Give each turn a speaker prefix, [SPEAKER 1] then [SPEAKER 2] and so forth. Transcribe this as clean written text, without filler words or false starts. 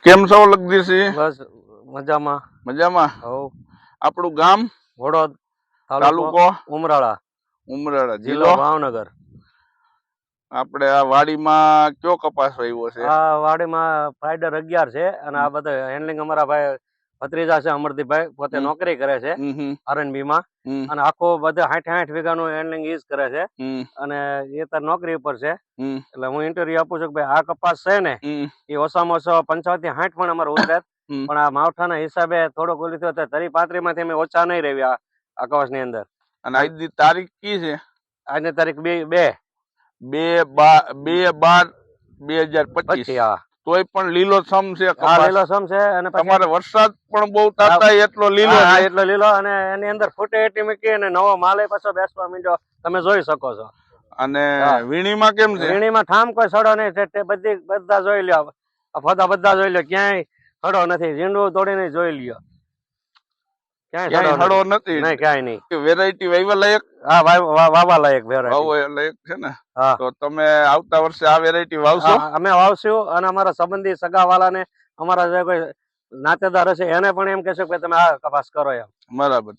[SPEAKER 1] કેમ છો લગદીશજી?
[SPEAKER 2] બસ મજામાં.
[SPEAKER 1] મજામાં.
[SPEAKER 2] હવ
[SPEAKER 1] આપણું ગામ?
[SPEAKER 2] વડોદ,
[SPEAKER 1] તાલુકો?
[SPEAKER 2] ઉમરાળા,
[SPEAKER 1] ઉમરાળા,
[SPEAKER 2] જિલ્લો
[SPEAKER 1] જિલ્લો
[SPEAKER 2] ભાવનગર.
[SPEAKER 1] આપણે આ વાડીમાં કયો કપાસ વાવ્યો છે?
[SPEAKER 2] આ વાડીમાં ફાઈડર 11 છે અને આ બધા હેન્ડલિંગ અમારા ભાઈ ભત્રીજા છે અમરદીપભાઈ, પોતે નોકરી કરે છે આરએનબી માં, અને આખો બધા 60 વીઘાનું હેન્ડલિંગ ઈજ કરે છે અને એ તાર નોકરી ઉપર છે. એટલે હું ઇન્ટરવ્યુ આપું છું કે ભાઈ આ કપાસ છે ને એ ઓછામાં ઓછો 55 થી 60 પણ અમારે ઉતરે, પણ આ માવઠાના હિસાબે થોડોક ઓલી થયો 30-35 માંથી અમે ઓછા નહીં રહેવી આ કપાસ ની અંદર.
[SPEAKER 1] અને આજની તારીખ કી છે?
[SPEAKER 2] આજની તારીખ
[SPEAKER 1] 2/12/2025. તોય પણ લીલોછમ છે કપાસ.
[SPEAKER 2] લીલોછમ છે અને
[SPEAKER 1] તમારે વરસાદ પણ બહુ તાતા એટલો લીલો છે.
[SPEAKER 2] એટલો લીલો, અને એની અંદર ફૂટે એટી મૂકી અને નવો માલે પાછો બેસવા માંડ્યો, તમે જોઈ શકો છો.
[SPEAKER 1] અને વીણીમાં કેમ છે?
[SPEAKER 2] વીણીમાં ઠામ કોઈ સડો નહીં, બધા જોઈ લ્યો, બધા જોઈ લ્યો, ક્યાંય સડો નથી. ઝીંડું તોડીને જોઈ લ્યો, ક્યાંય સડો નથી. નહીં, ક્યાંય નહીં.
[SPEAKER 1] વેરાયટી વાવવા લાયક?
[SPEAKER 2] હા, વાવવા લાયક વેરાયટી.
[SPEAKER 1] વાવવા લાયક છે ને? તો તમે આવતા વર્ષે આ વેરાયટી વાવશો?
[SPEAKER 2] અમે વાવશું, અને અમારા સંબંધી સગાવાલાને, અમારા જે કોઈ નાતેદાર હશે એને પણ એમ કહેશું કે તમે આ કપાસ કરો એમ.
[SPEAKER 1] બરાબર.